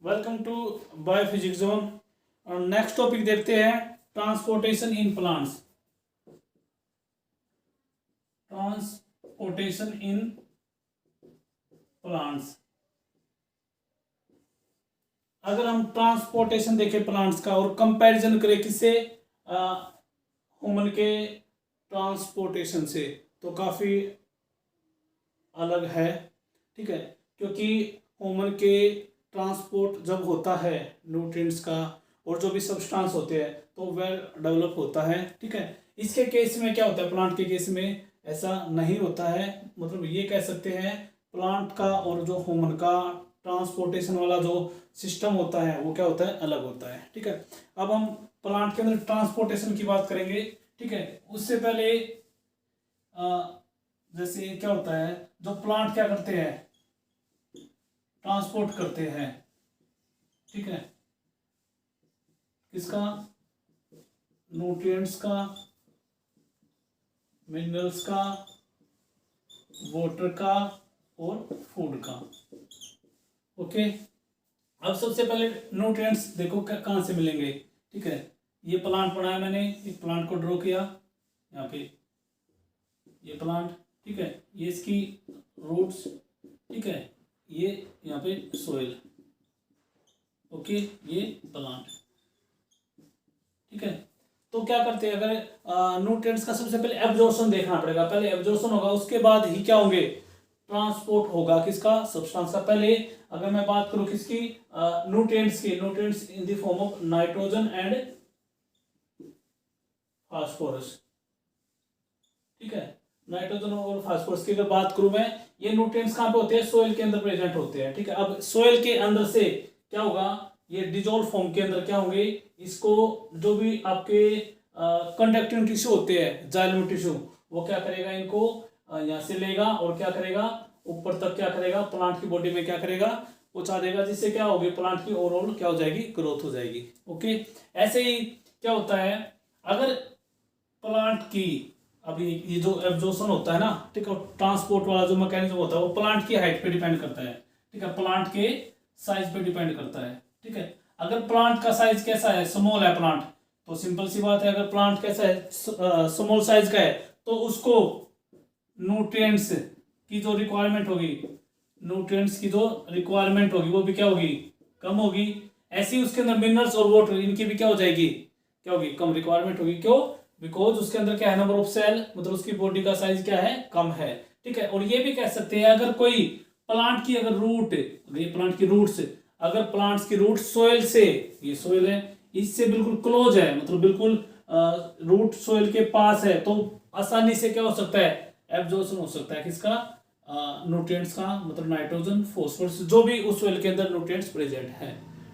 Welcome to biophysics zone. और next topic देखते हैं transportation in plants. Transportation in plants. अगर हम ट्रांसपोर्टेशन देखें प्लांट्स का और कंपैरिजन करें किससे, ह्यूमन के ट्रांसपोर्टेशन से, तो काफ़ी अलग है। ठीक है, क्योंकि ह्यूमन के ट्रांसपोर्ट जब होता है न्यूट्रिएंट्स का और जो भी सब्सटेंस होते हैं तो वेल डेवलप होता है। ठीक है, इसके केस में क्या होता है, प्लांट के केस में ऐसा नहीं होता है। मतलब ये कह सकते हैं प्लांट का और जो ह्यूमन का ट्रांसपोर्टेशन वाला जो सिस्टम होता है वो क्या होता है, अलग होता है। ठीक है, अब हम प्लांट के अंदर ट्रांसपोर्टेशन की बात करेंगे। ठीक है, उससे पहले जैसे क्या होता है, जो प्लांट क्या करते हैं, ट्रांसपोर्ट करते हैं। ठीक है, किसका, न्यूट्रिएंट्स का, मिनरल्स का, वाटर का और फूड का। ओके, अब सबसे पहले न्यूट्रिएंट्स देखो कहाँ से मिलेंगे। ठीक है, ये प्लांट बनाया मैंने, एक प्लांट को ड्रॉ किया यहाँ पे, ये प्लांट। ठीक है, ये इसकी रूट्स। ठीक है, ये यहाँ पे सोइल। ओके, ये प्लांट। ठीक है, तो क्या करते हैं, अगर न्यूट्रिएंट्स का सबसे पहले एब्जॉर्प्शन देखना पड़ेगा। पहले एब्जॉर्प्शन होगा, उसके बाद ही क्या होंगे, ट्रांसपोर्ट होगा किसका, सब्सटेंस का। पहले अगर मैं बात करूं किसकी, न्यूट्रिएंट्स की, nutrients in the form of nitrogen and phosphorus. ठीक है, नाइट्रोजन और फास्फोरस की अगर बात करूं मैं, ये न्यूट्रिएंट्स कहां पे होते हैं, सोइल के अंदर प्रेजेंट होते हैं। ठीक है, अब सोइल के अंदर से क्या होगा, ये डिजोल्व फॉर्म के अंदर क्या होंगे, इसको जो भी आपके कंडक्टिंग टिश्यू होते हैं, जाइलम टिश्यू, वो क्या करेगा, इनको यहाँ से लेगा और क्या करेगा, ऊपर तक क्या करेगा, प्लांट की बॉडी में क्या करेगा, पहुंचा देगा, जिससे क्या होगी, प्लांट की ओवरऑल क्या हो जाएगी, ग्रोथ हो जाएगी। ओके, ऐसे ही क्या होता है, अगर प्लांट की अभी ये जो एब्जॉर्प्शन होता है ना, ठीक है, ट्रांसपोर्ट वाला जो मैकेनिज्म होता है वो प्लांट की हाइट पे डिपेंड करता है। ठीक है, प्लांट के साइज पे डिपेंड करता है। ठीक है, अगर प्लांट का साइज कैसा है, स्मॉल है प्लांट, तो सिंपल सी बात है, अगर प्लांट कैसा है, स्मॉल साइज का है, तो उसको न्यूट्रिएंट्स की जो रिक्वायरमेंट होगी, न्यूट्रिएंट्स की जो रिक्वायरमेंट होगी वो भी क्या होगी, कम होगी। ऐसे ही उसके अंदर मिनरल्स और वाटर, इनकी भी क्या हो जाएगी, क्या होगी, कम रिक्वायरमेंट होगी। क्यों, बिकॉज उसके अंदर क्या है, नंबर ऑफ सेल, मतलब उसकी बॉडी का साइज क्या है, कम है। ठीक है, और ये भी कह सकते हैं, अगर कोई प्लांट की अगर रूट, ये प्लांट की रूट्स, अगर प्लांट्स की रूट सोइल से, ये सोइल है, इससे बिल्कुल क्लोज है, मतलब बिल्कुल रूट सोइल के पास है, तो आसानी से क्या हो सकता है, एब्जॉर्प्शन हो सकता है किसका, न्यूट्रिएंट्स का, मतलब नाइट्रोजन, फॉस्फोरस, जो भी उस सोइल के अंदर न्यूट्रिएंट्स प्रेजेंट है।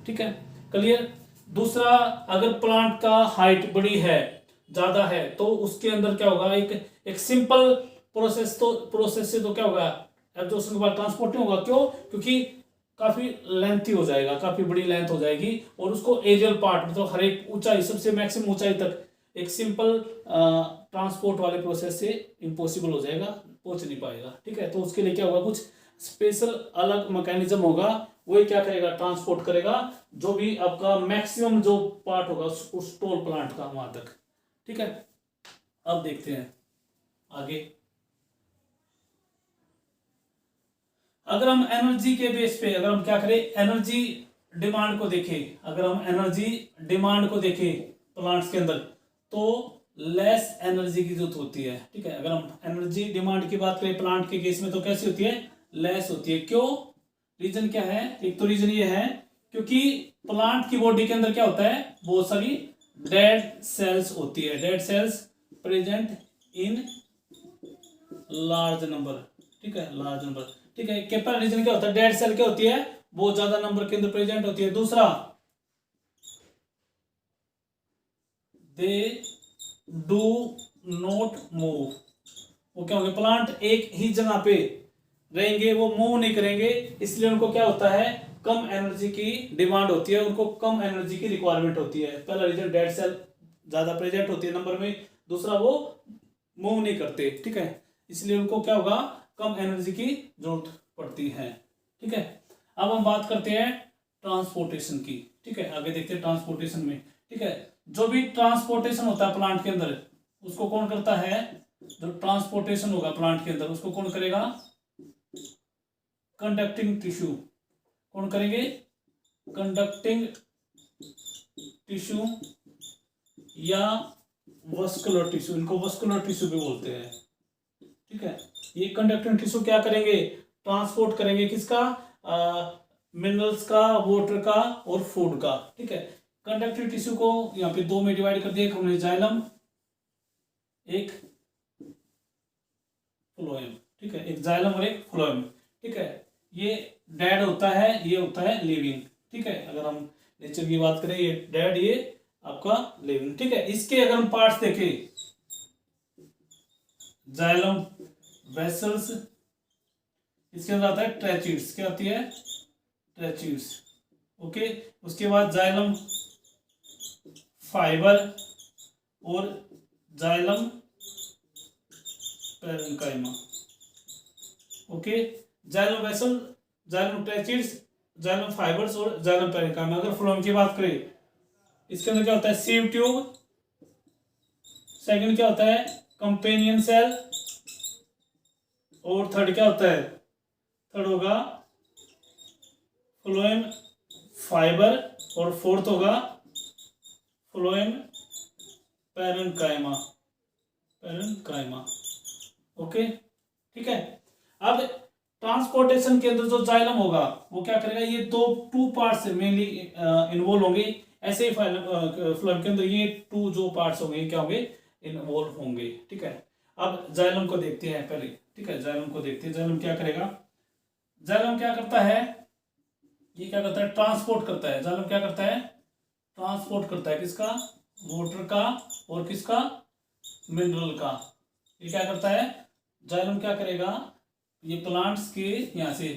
ठीक है, क्लियर। दूसरा, अगर प्लांट का हाइट बड़ी है, ज्यादा है, तो उसके अंदर क्या होगा, एक सिंपल प्रोसेस से तो क्या होगा, एब्जॉर्प्शन के बाद ट्रांसपोर्ट नहीं होगा। क्यों, क्योंकि काफी लेंथी हो जाएगा, काफी बड़ी लेंथ हो जाएगी, और उसको एरियल पार्ट, मतलब हर एक ऊंचाई, सबसे मैक्सिमम ऊंचाई तक एक सिंपल ट्रांसपोर्ट वाले प्रोसेस से इम्पॉसिबल हो जाएगा, पहुंच नहीं पाएगा। ठीक है, तो उसके लिए क्या होगा, कुछ स्पेशल अलग मैकेनिज्म होगा, वही क्या करेगा, ट्रांसपोर्ट करेगा, जो भी आपका मैक्सिमम जो पार्ट होगा उस टोल प्लांट का, वहां तक। ठीक है, अब देखते हैं आगे। अगर हम एनर्जी के बेस पे, अगर हम क्या करें, एनर्जी डिमांड को देखें, अगर हम एनर्जी डिमांड को देखें प्लांट्स के अंदर, तो लेस एनर्जी की जरूरत होती है। ठीक है, अगर हम एनर्जी डिमांड की बात करें प्लांट के केस में, तो कैसी होती है, लेस होती है। क्यों, रीजन क्या है, एक तो रीजन ये है क्योंकि प्लांट की बॉडी के अंदर क्या होता है, बहुत सारी डेड सेल्स होती है, dead cells present in large number. ठीक है, लार्ज नंबर। ठीक है, पहला रीजन क्या होता है, डेड सेल क्या होती है, बहुत ज्यादा नंबर के अंदर प्रेजेंट होती है। दूसरा, दे डू नॉट मूव, वो क्या होंगे, प्लांट एक ही जगह पे रहेंगे, वो मूव नहीं करेंगे, इसलिए उनको क्या होता है, कम एनर्जी की डिमांड होती है, उनको कम एनर्जी की रिक्वायरमेंट होती है। पहला रीजन, डेड सेल ज्यादा प्रेजेंट होती है नंबर में। दूसरा, वो मूव नहीं करते। ठीक है, इसलिए उनको क्या होगा, कम एनर्जी की जरूरत पड़ती है। ठीक है, अब हम बात करते हैं ट्रांसपोर्टेशन की। ठीक है, आगे देखते हैं ट्रांसपोर्टेशन में। ठीक है, जो भी ट्रांसपोर्टेशन होता है प्लांट के अंदर उसको कौन करता है, जो ट्रांसपोर्टेशन होगा प्लांट के अंदर उसको कौन करेगा, कंडक्टिंग टिश्यू। कौन करेंगे, कंडक्टिंग टिश्यू या वस्कुलर टिश्यू, इनको वस्कुलर टिश्यू भी बोलते हैं। ठीक है, ये कंडक्टिंग टिश्यू क्या करेंगे, ट्रांसपोर्ट करेंगे किसका, मिनरल्स का, वाटर का और फूड का। ठीक है, कंडक्टिव टिश्यू को यहाँ पे दो में डिवाइड कर दिया, एक हमने जाइलम, एक फ्लोएम। ठीक है, एक जाइलम और एक फ्लोएम। ठीक है, ये डेड होता है, ये होता है लिविंग। ठीक है, अगर हम नेचर की बात करें, ये डेड, ये आपका लिविंग। ठीक है, इसके अगर हम पार्ट्स देखें, जाइलम वेसल्स, इसके अंदर आता है ट्रेचीड्स, क्या आती है, ट्रेचीड्स। ओके, उसके बाद जाइलम फाइबर और xylem parenchyma. Okay, xylem vessel, xylem tracheids, xylem fibers और जाइलम पैरेन्काइमा। अगर फ्लोएम की बात करें, इसके अंदर क्या होता है, सीव ट्यूब, सेकंड क्या होता है, कंपेनियन सेल, और थर्ड क्या होता है, थर्ड होगा फ्लोएम फाइबर, और फोर्थ होगा फ्लोएम पैरेन्काइमा, पैरेन्काइमा। ओके, ठीक है। अब ट्रांसपोर्टेशन के अंदर जो जाइलम होगा वो क्या करेगा, ये टू पार्ट्स मेनली इन्वॉल्व होंगे। ऐसे ही फ्लोएम के अंदर ये टू जो पार्ट्स होंगे क्या होंगे, इन्वॉल्व होंगे। ठीक है, अब जाइलम को देखते हैं पहले। ठीक है, जाइलम को देखते हैं, जाइलम क्या करेगा, जाइलम क्या करता है, ये क्या करता है, ट्रांसपोर्ट करता है। जाइलम क्या करता है, ट्रांसपोर्ट करता है, किसका, वाटर का और किसका, मिनरल का। ये क्या करता है, जाइलम क्या करेगा, ये प्लांट्स के यहाँ से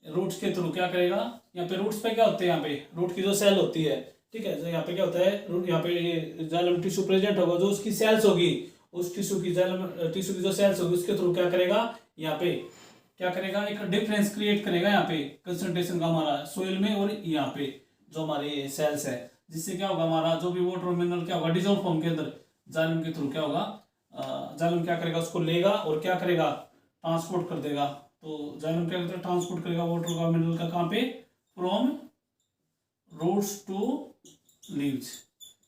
रूट्स के थ्रू क्या करेगा, यहाँ पे रूट्स पे क्या होते हैं, यहाँ पे रूट की जो सेल होती है। ठीक है, तो यहाँ पे क्या होता है, रूट, यहाँ पे जाइलम टिश्यू प्रेजेंट होगा, जो उसकी सेल्स होगी, उस टिश्यू की, जाइलम टिश्यू की जो सेल्स होगी उसके थ्रू क्या करेगा, यहाँ पे क्या करेगा, एक डिफरेंस क्रिएट करेगा यहाँ पे कंसंट्रेशन का हमारा सोइल में और यहाँ पे जो हमारे सेल्स है, जिससे क्या होगा, हमारा जो भी वाटर मिनरल क्या होगा, डिजोल्व फॉर्म के अंदर जाइलम के थ्रू क्या होगा, जाइलम क्या करेगा, उसको लेगा और क्या करेगा, ट्रांसपोर्ट कर देगा। तो जाइलम क्या करता है, ट्रांसपोर्ट करेगा वाटर का, मिनरल का, कहाँ पे, फ्रॉम रूट्स टू लीव्स।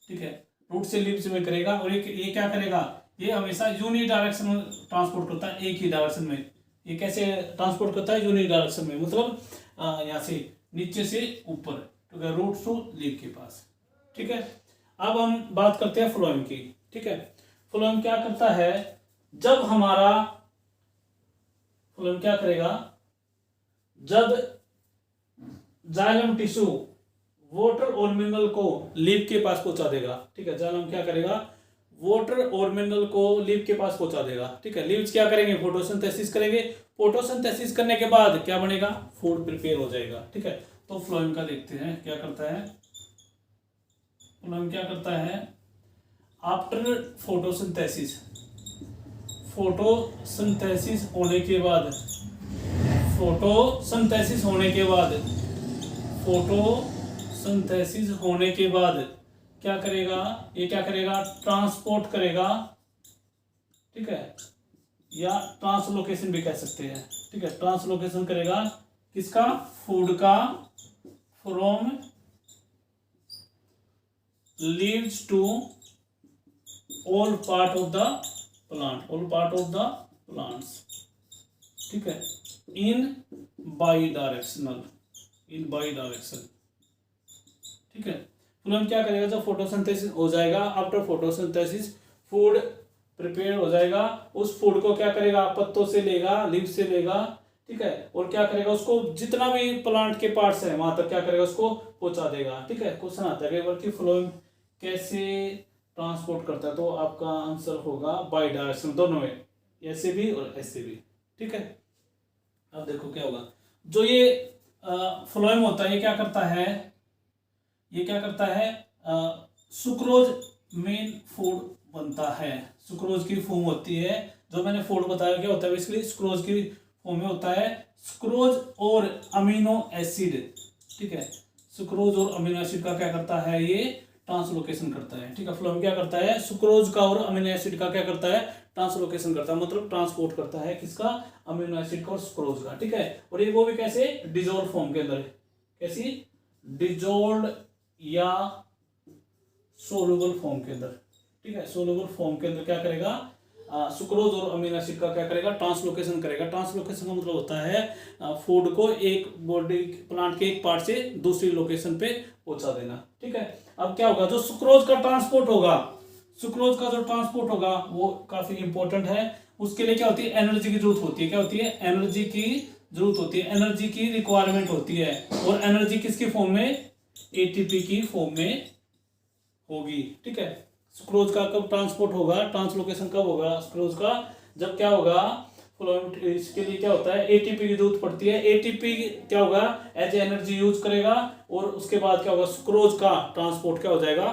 ठीक है, रूट से लीव्स में करेगा, और ये क्या करेगा, ये हमेशा यूनि डायरेक्शन में ट्रांसपोर्ट करता है, एक ही डायरेक्शन में। ये कैसे ट्रांसपोर्ट करता है, यूनि डायरेक्शन में, मतलब यहाँ से नीचे से ऊपर, ठीक है, रूट टू लीव के पास। ठीक है, अब हम बात करते हैं फ्लोएम की। ठीक है, फ्लोएम क्या करता है, जब हमारा फ्लोएम क्या करेगा, जब जाइलम टिश्यू वाटर और मिनरल को लीफ के पास पहुंचा देगा। ठीक है, जाइलम क्या करेगा, वाटर और मिनरल को लीफ के पास पहुंचा देगा। ठीक है, लीव्स क्या करेंगे, फोटोसिंथेसिस करेंगे, फोटोसिंथेसिस करने के बाद क्या बनेगा, फूड प्रिपेयर हो जाएगा। ठीक है, तो फ्लोएम का देखते हैं क्या करता है, फ्लोएम क्या करता है, आफ्टर फोटोसिंथेसिस, फोटोसिंथेसिस होने के बाद, फोटोसिंथेसिस होने के बाद, फोटोसिंथेसिस होने के बाद क्या करेगा, ये क्या करेगा, ट्रांसपोर्ट करेगा। ठीक है, या ट्रांसलोकेशन भी कह सकते हैं। ठीक है, ट्रांसलोकेशन करेगा किसका, फूड का, from leaves to all part of the plant, all part of the plants. ठीक है, in bidirectional, in bidirection. ठीक है, फ्लोएम क्या करेगा, जब फोटोसिंथेसिस हो जाएगा, आफ्टर फोटोसिंथेसिस फूड प्रिपेयर हो जाएगा, उस फूड को क्या करेगा, पत्तों से लेगा, लीव से लेगा। ठीक है, और क्या करेगा, उसको जितना भी प्लांट के पार्ट्स है वहां तक क्या करेगा, उसको पहुंचा देगा। ठीक है, क्वेश्चन आता है कि फ्लोएम कैसे ट्रांसपोर्ट करता है, तो आपका आंसर होगा बाई डायरेक्शन, दोनों में, ऐसे भी और ऐसे भी। ठीक है, अब देखो क्या होगा, जो ये फ्लोएम होता है, ये क्या करता है, ये क्या करता है, सुक्रोज मेन फूड बनता है, सुक्रोज की फॉर्म होती है, जो मैंने फूड बताया क्या होता है, बेसिकली सुक्रोज की फॉर्म में होता है सुक्रोज और अमीनो एसिड, ठीक है, सुक्रोज और अमीनो एसिड का क्या करता है, ये ट्रांसलोकेशन करता है, ठीक है। फ्लोएम क्या करता है, सुक्रोज का और अमीनो एसिड का क्या करता है, ट्रांसलोकेशन करता है, मतलब ट्रांसपोर्ट करता है, किसका, अमीनो एसिड का और सुक्रोज का, ठीक है। और ये वो भी कैसे, डिजोल्व फॉर्म के अंदर, कैसी, डिजोल्व या सोलुबल फॉर्म के अंदर, ठीक है। सोलुबल फॉर्म के अंदर क्या करेगा, सुक्रोज और अमीनो एसिड का क्या करेगा, ट्रांसलोकेशन करेगा। ट्रांसलोकेशन का मतलब होता है फूड को एक बॉडी प्लांट के एक पार्ट से दूसरी लोकेशन पे पहुंचा देना, ठीक है। अब क्या होगा, जो सुक्रोज का ट्रांसपोर्ट होगा, सुक्रोज का जो ट्रांसपोर्ट होगा वो काफी इंपॉर्टेंट है। उसके लिए क्या होती है, एनर्जी की जरूरत होती है, क्या होती है, एनर्जी की जरूरत होती है, एनर्जी की रिक्वायरमेंट होती है। और एनर्जी किसकी फॉर्म में, एटीपी की फॉर्म में होगी, ठीक है। सुक्रोज का कब ट्रांसपोर्ट होगा, ट्रांसलोकेशन कब होगा सुक्रोज का, जब क्या होगा, इसके लिए क्या होता है, एटीपी की जरूरत पड़ती है। एटीपी क्या होगा, एज एनर्जी यूज करेगा, और उसके बाद क्या होगा, सुक्रोज का ट्रांसपोर्ट क्या हो जाएगा,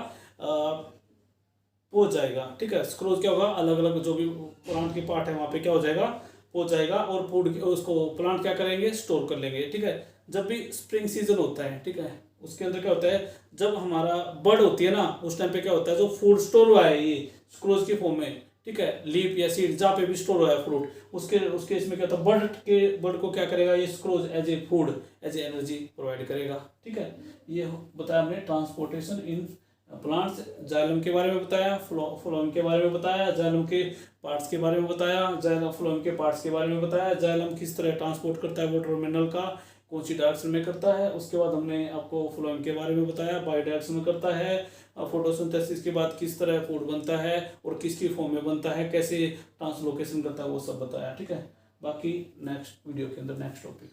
पहुंच जाएगा, ठीक है। सुक्रोज क्या होगा, अलग अलग जो भी प्लांट के पार्ट है वहां पे क्या हो जाएगा, पहुंच जाएगा, और फूड उसको प्लांट क्या करेंगे, स्टोर कर लेंगे, ठीक है। जब भी स्प्रिंग सीजन होता है, ठीक है, उसके अंदर क्या होता है, जब हमारा बर्ड होती है ना, उस टाइम पे क्या होता है, जो फूड स्टोर हुआ है ये सुक्रोज की फॉर्म में, ठीक है, लीफ या सीड जहाँ पे भी स्टोर हुआ है फ्रूट, उसके उसके इसमें क्या होता है, बर्ड को क्या करेगा, ये sucrose as a food, as a energy provide करेगा, ठीक है। ये बताया हमने ट्रांसपोर्टेशन इन प्लांट्स। जाइलम के बारे में बताया, फ्लोएम के बारे में बताया, जाइलम के पार्ट्स के बारे में बताया, जाइलम फ्लोएम के पार्ट्स के बारे में बताया, जाइलम किस तरह ट्रांसपोर्ट करता है वाटर मिनरल का, कौन सी डायरेक्शन में करता है। उसके बाद हमने आपको फ्लोएम के बारे में बताया, बाई डायरेक्शन में करता है। फोटोसिंथेसिस के बाद किस तरह फूड बनता है और किसकी फॉर्म में बनता है, कैसे ट्रांसलोकेशन करता है, वो सब बताया, ठीक है। बाकी नेक्स्ट वीडियो के अंदर नेक्स्ट टॉपिक।